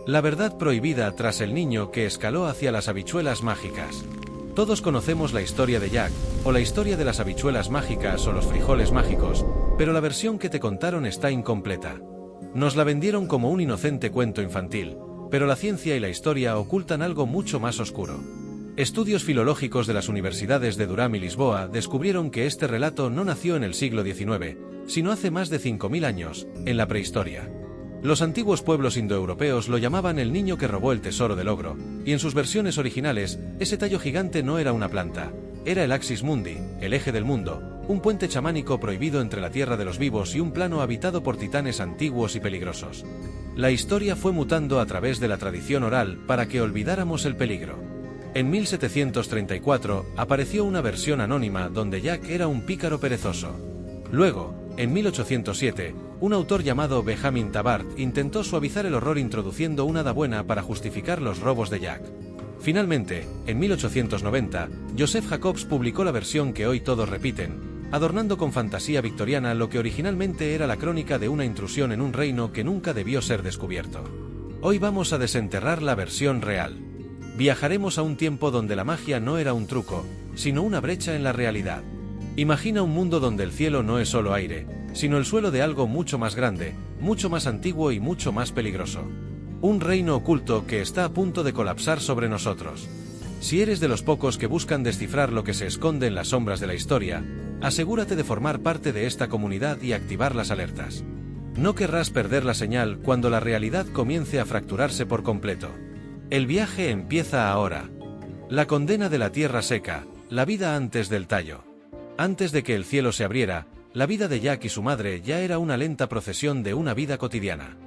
La verdad prohibida tras el niño que escaló hacia las habichuelas mágicas. Todos conocemos la historia de Jack, o la historia de las habichuelas mágicas o los frijoles mágicos, pero la versión que te contaron está incompleta. Nos la vendieron como un inocente cuento infantil, pero la ciencia y la historia ocultan algo mucho más oscuro. Estudios filológicos de las universidades de Durham y Lisboa descubrieron que este relato no nació en el siglo XIX, sino hace más de 5000 años, en la prehistoria. Los antiguos pueblos indoeuropeos lo llamaban el niño que robó el tesoro del ogro, y en sus versiones originales, ese tallo gigante no era una planta, era el Axis Mundi, el eje del mundo, un puente chamánico prohibido entre la tierra de los vivos y un plano habitado por titanes antiguos y peligrosos. La historia fue mutando a través de la tradición oral para que olvidáramos el peligro. En 1734 apareció una versión anónima donde Jack era un pícaro perezoso. Luego, en 1807, un autor llamado Benjamin Tabart intentó suavizar el horror introduciendo una hada buena para justificar los robos de Jack. Finalmente, en 1890, Joseph Jacobs publicó la versión que hoy todos repiten, adornando con fantasía victoriana lo que originalmente era la crónica de una intrusión en un reino que nunca debió ser descubierto. Hoy vamos a desenterrar la versión real. Viajaremos a un tiempo donde la magia no era un truco, sino una brecha en la realidad. Imagina un mundo donde el cielo no es solo aire, sino el suelo de algo mucho más grande, mucho más antiguo y mucho más peligroso. Un reino oculto que está a punto de colapsar sobre nosotros. Si eres de los pocos que buscan descifrar lo que se esconde en las sombras de la historia, asegúrate de formar parte de esta comunidad y activar las alertas. No querrás perder la señal cuando la realidad comience a fracturarse por completo. El viaje empieza ahora. La condena de la tierra seca, la vida antes del tallo. Antes de que el cielo se abriera, la vida de Jack y su madre ya era una lenta procesión de una vida cotidiana.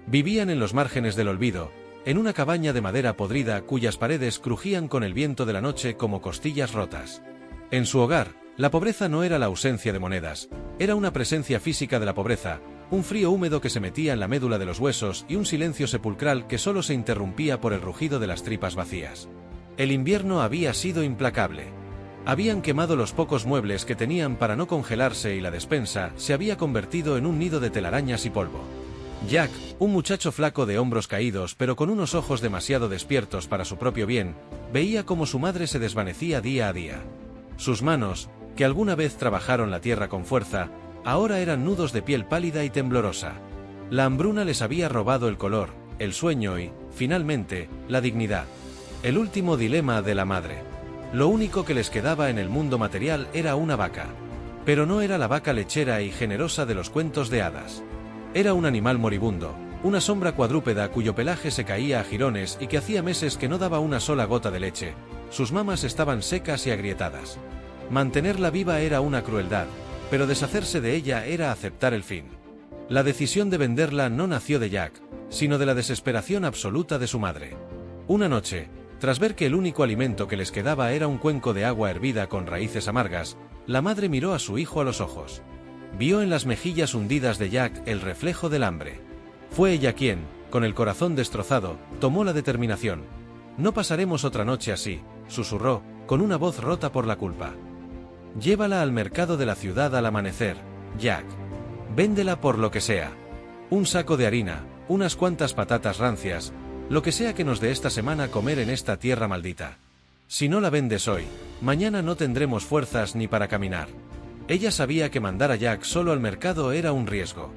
Vivían en los márgenes del olvido, en una cabaña de madera podrida cuyas paredes crujían con el viento de la noche como costillas rotas. En su hogar, la pobreza no era la ausencia de monedas, era una presencia física de la pobreza, un frío húmedo que se metía en la médula de los huesos y un silencio sepulcral que solo se interrumpía por el rugido de las tripas vacías. El invierno había sido implacable. Habían quemado los pocos muebles que tenían para no congelarse y la despensa se había convertido en un nido de telarañas y polvo. Jack, un muchacho flaco de hombros caídos pero con unos ojos demasiado despiertos para su propio bien, veía cómo su madre se desvanecía día a día. Sus manos, que alguna vez trabajaron la tierra con fuerza, ahora eran nudos de piel pálida y temblorosa. La hambruna les había robado el color, el sueño y, finalmente, la dignidad. El último dilema de la madre. Lo único que les quedaba en el mundo material era una vaca. Pero no era la vaca lechera y generosa de los cuentos de hadas. Era un animal moribundo, una sombra cuadrúpeda cuyo pelaje se caía a jirones y que hacía meses que no daba una sola gota de leche. Sus mamas estaban secas y agrietadas. Mantenerla viva era una crueldad, pero deshacerse de ella era aceptar el fin. La decisión de venderla no nació de Jack, sino de la desesperación absoluta de su madre. Una noche, tras ver que el único alimento que les quedaba era un cuenco de agua hervida con raíces amargas, la madre miró a su hijo a los ojos. Vio en las mejillas hundidas de Jack el reflejo del hambre. Fue ella quien, con el corazón destrozado, tomó la determinación. «No pasaremos otra noche así», susurró, con una voz rota por la culpa. «Llévala al mercado de la ciudad al amanecer, Jack. Véndela por lo que sea. Un saco de harina, unas cuantas patatas rancias, lo que sea que nos dé esta semana comer en esta tierra maldita. Si no la vendes hoy, mañana no tendremos fuerzas ni para caminar». Ella sabía que mandar a Jack solo al mercado era un riesgo.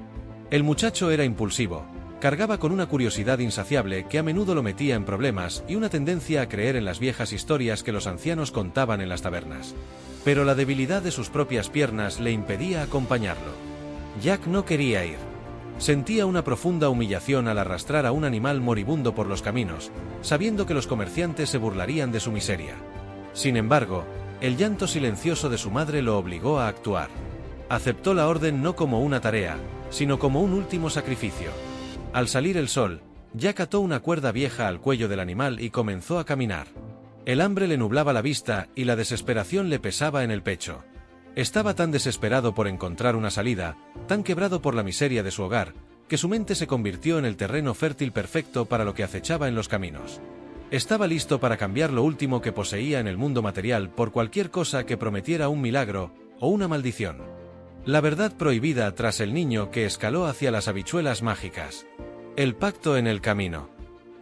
El muchacho era impulsivo, cargaba con una curiosidad insaciable que a menudo lo metía en problemas y una tendencia a creer en las viejas historias que los ancianos contaban en las tabernas. Pero la debilidad de sus propias piernas le impedía acompañarlo. Jack no quería ir. Sentía una profunda humillación al arrastrar a un animal moribundo por los caminos, sabiendo que los comerciantes se burlarían de su miseria. Sin embargo, el llanto silencioso de su madre lo obligó a actuar. Aceptó la orden no como una tarea, sino como un último sacrificio. Al salir el sol, Jack ató una cuerda vieja al cuello del animal y comenzó a caminar. El hambre le nublaba la vista y la desesperación le pesaba en el pecho. Estaba tan desesperado por encontrar una salida, tan quebrado por la miseria de su hogar, que su mente se convirtió en el terreno fértil perfecto para lo que acechaba en los caminos. Estaba listo para cambiar lo último que poseía en el mundo material por cualquier cosa que prometiera un milagro o una maldición. La verdad prohibida tras el niño que escaló hacia las habichuelas mágicas. El pacto en el camino.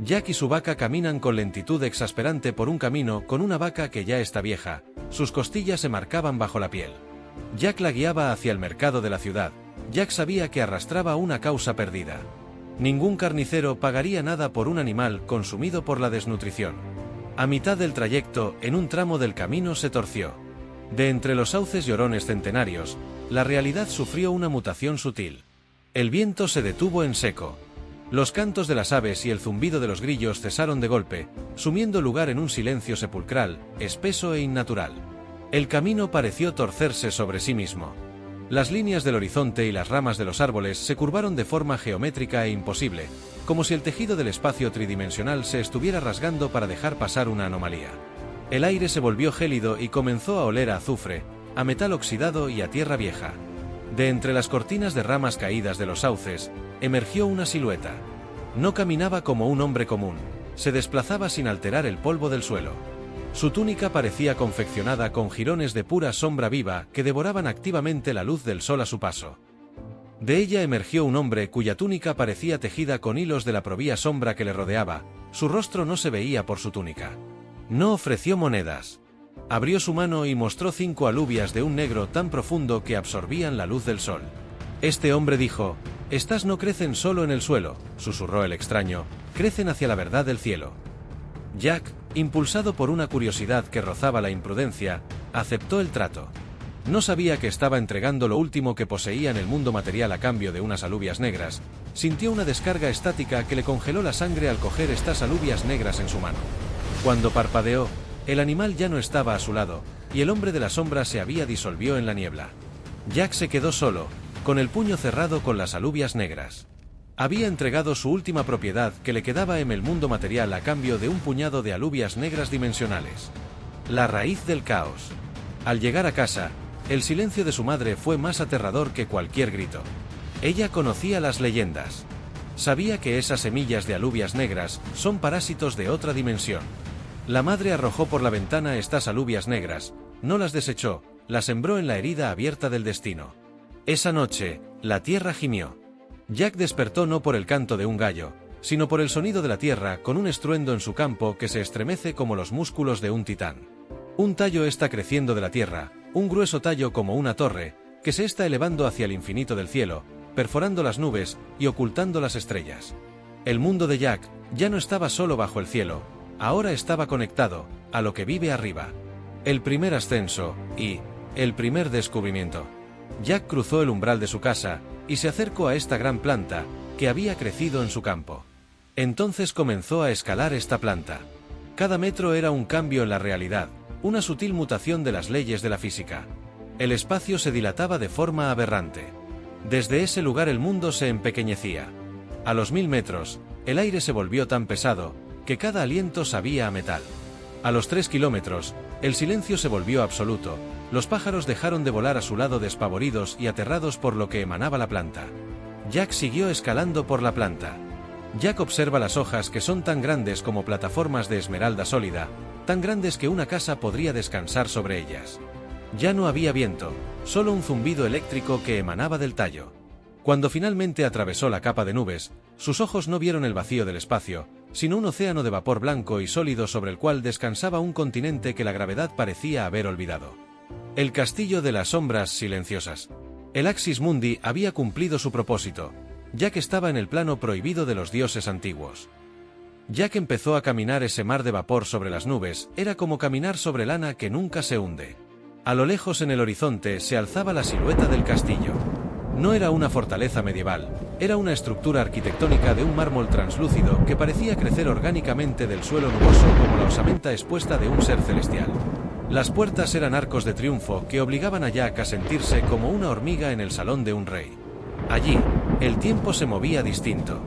Jack y su vaca caminan con lentitud exasperante por un camino con una vaca que ya está vieja, sus costillas se marcaban bajo la piel. Jack la guiaba hacia el mercado de la ciudad. Jack sabía que arrastraba una causa perdida. Ningún carnicero pagaría nada por un animal consumido por la desnutrición. A mitad del trayecto, en un tramo del camino se torció. De entre los sauces llorones centenarios, la realidad sufrió una mutación sutil. El viento se detuvo en seco. Los cantos de las aves y el zumbido de los grillos cesaron de golpe, sumiendo el lugar en un silencio sepulcral, espeso e innatural. El camino pareció torcerse sobre sí mismo. Las líneas del horizonte y las ramas de los árboles se curvaron de forma geométrica e imposible, como si el tejido del espacio tridimensional se estuviera rasgando para dejar pasar una anomalía. El aire se volvió gélido y comenzó a oler a azufre, a metal oxidado y a tierra vieja. De entre las cortinas de ramas caídas de los sauces, emergió una silueta. No caminaba como un hombre común, se desplazaba sin alterar el polvo del suelo. Su túnica parecía confeccionada con jirones de pura sombra viva que devoraban activamente la luz del sol a su paso. De ella emergió un hombre cuya túnica parecía tejida con hilos de la provía sombra que le rodeaba, su rostro no se veía por su túnica. No ofreció monedas. Abrió su mano y mostró 5 alubias de un negro tan profundo que absorbían la luz del sol. Este hombre dijo: «Estas no crecen solo en el suelo», susurró el extraño, «crecen hacia la verdad del cielo». Jack, impulsado por una curiosidad que rozaba la imprudencia, aceptó el trato. No sabía que estaba entregando lo último que poseía en el mundo material a cambio de unas alubias negras. Sintió una descarga estática que le congeló la sangre al coger estas alubias negras en su mano. Cuando parpadeó, el animal ya no estaba a su lado, y el hombre de la sombra se había disolvió en la niebla. Jack se quedó solo, con el puño cerrado con las alubias negras. Había entregado su última propiedad que le quedaba en el mundo material a cambio de un puñado de alubias negras dimensionales. La raíz del caos. Al llegar a casa, el silencio de su madre fue más aterrador que cualquier grito. Ella conocía las leyendas. Sabía que esas semillas de alubias negras son parásitos de otra dimensión. La madre arrojó por la ventana estas alubias negras, no las desechó, las sembró en la herida abierta del destino. Esa noche, la tierra gimió. Jack despertó no por el canto de un gallo, sino por el sonido de la tierra con un estruendo en su campo que se estremece como los músculos de un titán. Un tallo está creciendo de la tierra, un grueso tallo como una torre, que se está elevando hacia el infinito del cielo, perforando las nubes y ocultando las estrellas. El mundo de Jack ya no estaba solo bajo el cielo, ahora estaba conectado a lo que vive arriba. El primer ascenso y el primer descubrimiento. Jack cruzó el umbral de su casa y se acercó a esta gran planta que había crecido en su campo. Entonces comenzó a escalar esta planta. Cada metro era un cambio en la realidad, una sutil mutación de las leyes de la física. El espacio se dilataba de forma aberrante. Desde ese lugar el mundo se empequeñecía. A los 1000 metros, el aire se volvió tan pesado que cada aliento sabía a metal. A los 3 kilómetros, el silencio se volvió absoluto. Los pájaros dejaron de volar a su lado despavoridos y aterrados por lo que emanaba la planta. Jack siguió escalando por la planta. Jack observa las hojas que son tan grandes como plataformas de esmeralda sólida, tan grandes que una casa podría descansar sobre ellas. Ya no había viento, solo un zumbido eléctrico que emanaba del tallo. Cuando finalmente atravesó la capa de nubes, sus ojos no vieron el vacío del espacio, sino un océano de vapor blanco y sólido sobre el cual descansaba un continente que la gravedad parecía haber olvidado. El castillo de las sombras silenciosas. El Axis Mundi había cumplido su propósito. Jack estaba en el plano prohibido de los dioses antiguos. Jack empezó a caminar ese mar de vapor sobre las nubes, era como caminar sobre lana que nunca se hunde. A lo lejos en el horizonte se alzaba la silueta del castillo. No era una fortaleza medieval, era una estructura arquitectónica de un mármol translúcido que parecía crecer orgánicamente del suelo nuboso como la osamenta expuesta de un ser celestial. Las puertas eran arcos de triunfo que obligaban a Jack a sentirse como una hormiga en el salón de un rey. Allí, el tiempo se movía distinto.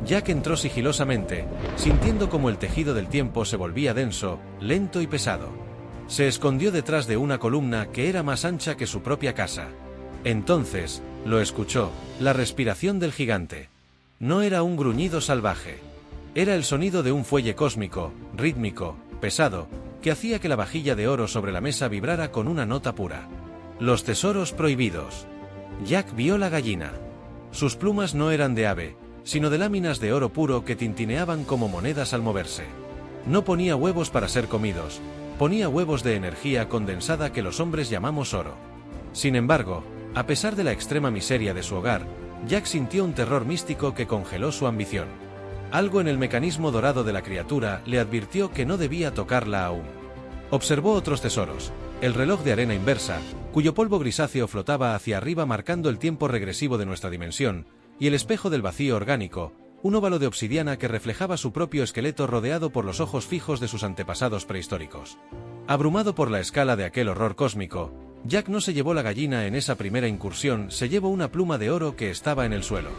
Jack entró sigilosamente, sintiendo como el tejido del tiempo se volvía denso, lento y pesado. Se escondió detrás de una columna que era más ancha que su propia casa. Entonces, lo escuchó, la respiración del gigante. No era un gruñido salvaje. Era el sonido de un fuelle cósmico, rítmico, pesado, que hacía que la vajilla de oro sobre la mesa vibrara con una nota pura. Los tesoros prohibidos. Jack vio la gallina. Sus plumas no eran de ave, sino de láminas de oro puro que tintineaban como monedas al moverse. No ponía huevos para ser comidos, ponía huevos de energía condensada que los hombres llamamos oro. Sin embargo, a pesar de la extrema miseria de su hogar, Jack sintió un terror místico que congeló su ambición. Algo en el mecanismo dorado de la criatura le advirtió que no debía tocarla aún. Observó otros tesoros: el reloj de arena inversa, cuyo polvo grisáceo flotaba hacia arriba marcando el tiempo regresivo de nuestra dimensión, y el espejo del vacío orgánico, un óvalo de obsidiana que reflejaba su propio esqueleto rodeado por los ojos fijos de sus antepasados prehistóricos. Abrumado por la escala de aquel horror cósmico, Jack no se llevó la gallina en esa primera incursión, se llevó una pluma de oro que estaba en el suelo.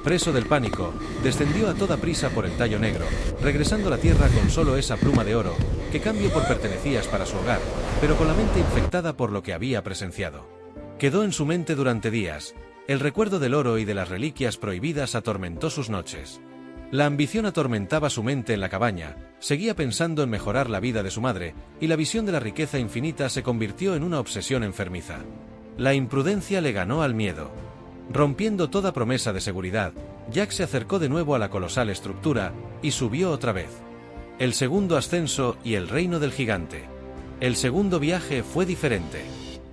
Preso del pánico, descendió a toda prisa por el tallo negro, regresando a la tierra con solo esa pluma de oro, que cambió por pertenecías para su hogar, pero con la mente infectada por lo que había presenciado. Quedó en su mente durante días. El recuerdo del oro y de las reliquias prohibidas atormentó sus noches. La ambición atormentaba su mente en la cabaña, seguía pensando en mejorar la vida de su madre, y la visión de la riqueza infinita se convirtió en una obsesión enfermiza. La imprudencia le ganó al miedo. Rompiendo toda promesa de seguridad, Jack se acercó de nuevo a la colosal estructura, y subió otra vez. El segundo ascenso y el reino del gigante. El segundo viaje fue diferente.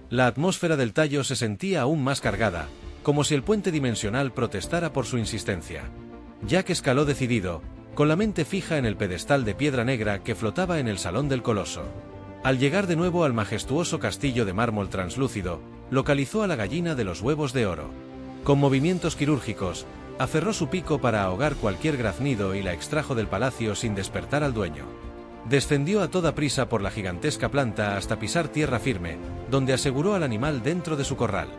La atmósfera del tallo se sentía aún más cargada, como si el puente dimensional protestara por su insistencia. Jack escaló decidido, con la mente fija en el pedestal de piedra negra que flotaba en el salón del coloso. Al llegar de nuevo al majestuoso castillo de mármol translúcido, localizó a la gallina de los huevos de oro. Con movimientos quirúrgicos, aferró su pico para ahogar cualquier graznido y la extrajo del palacio sin despertar al dueño. Descendió a toda prisa por la gigantesca planta hasta pisar tierra firme, donde aseguró al animal dentro de su corral.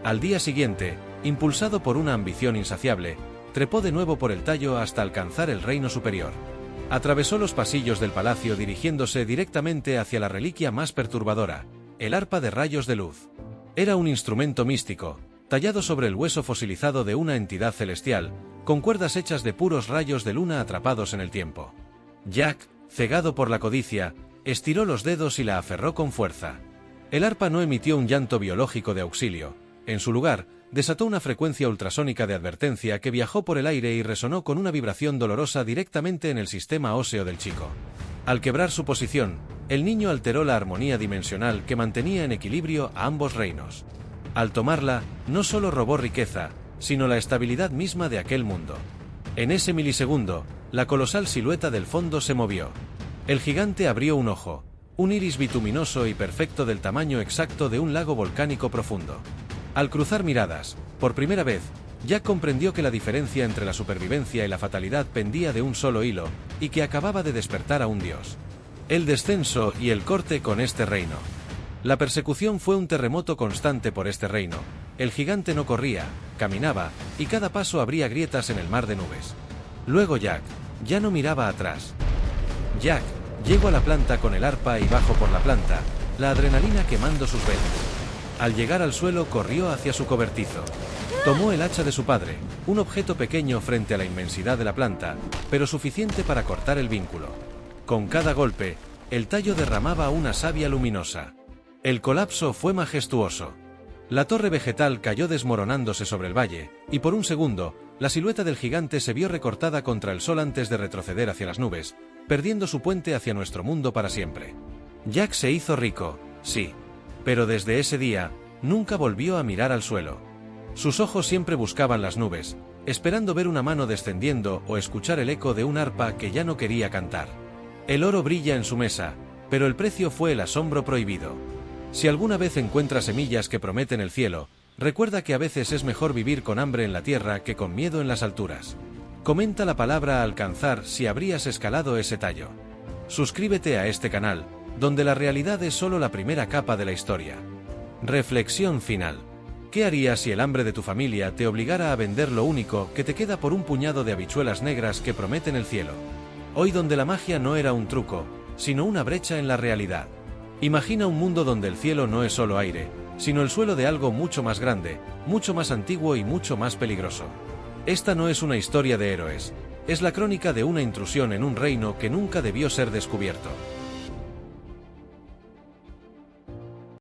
Al día siguiente, impulsado por una ambición insaciable, trepó de nuevo por el tallo hasta alcanzar el reino superior. Atravesó los pasillos del palacio dirigiéndose directamente hacia la reliquia más perturbadora, el arpa de rayos de luz. Era un instrumento místico, tallado sobre el hueso fosilizado de una entidad celestial, con cuerdas hechas de puros rayos de luna atrapados en el tiempo. Jack, cegado por la codicia, estiró los dedos y la aferró con fuerza. El arpa no emitió un llanto biológico de auxilio. En su lugar, desató una frecuencia ultrasónica de advertencia que viajó por el aire y resonó con una vibración dolorosa directamente en el sistema óseo del chico. Al quebrar su posición, el niño alteró la armonía dimensional que mantenía en equilibrio a ambos reinos. Al tomarla, no solo robó riqueza, sino la estabilidad misma de aquel mundo. En ese milisegundo, la colosal silueta del fondo se movió. El gigante abrió un ojo, un iris bituminoso y perfecto del tamaño exacto de un lago volcánico profundo. Al cruzar miradas, por primera vez, Jack comprendió que la diferencia entre la supervivencia y la fatalidad pendía de un solo hilo, y que acababa de despertar a un dios. El descenso y el corte con este reino. La persecución fue un terremoto constante por este reino. El gigante no corría, caminaba, y cada paso abría grietas en el mar de nubes. Luego Jack ya no miraba atrás. Jack llegó a la planta con el arpa y bajó por la planta, la adrenalina quemando sus venas. Al llegar al suelo corrió hacia su cobertizo. Tomó el hacha de su padre, un objeto pequeño frente a la inmensidad de la planta, pero suficiente para cortar el vínculo. Con cada golpe, el tallo derramaba una savia luminosa. El colapso fue majestuoso. La torre vegetal cayó desmoronándose sobre el valle, y por un segundo, la silueta del gigante se vio recortada contra el sol antes de retroceder hacia las nubes, perdiendo su puente hacia nuestro mundo para siempre. Jack se hizo rico, sí. Pero desde ese día, nunca volvió a mirar al suelo. Sus ojos siempre buscaban las nubes, esperando ver una mano descendiendo o escuchar el eco de un arpa que ya no quería cantar. El oro brilla en su mesa, pero el precio fue el asombro prohibido. Si alguna vez encuentras semillas que prometen el cielo, recuerda que a veces es mejor vivir con hambre en la tierra que con miedo en las alturas. Comenta la palabra alcanzar si habrías escalado ese tallo. Suscríbete a este canal, donde la realidad es solo la primera capa de la historia. Reflexión final. ¿Qué harías si el hambre de tu familia te obligara a vender lo único que te queda por un puñado de habichuelas negras que prometen el cielo? Hoy donde la magia no era un truco, sino una brecha en la realidad. Imagina un mundo donde el cielo no es solo aire, sino el suelo de algo mucho más grande, mucho más antiguo y mucho más peligroso. Esta no es una historia de héroes, es la crónica de una intrusión en un reino que nunca debió ser descubierto.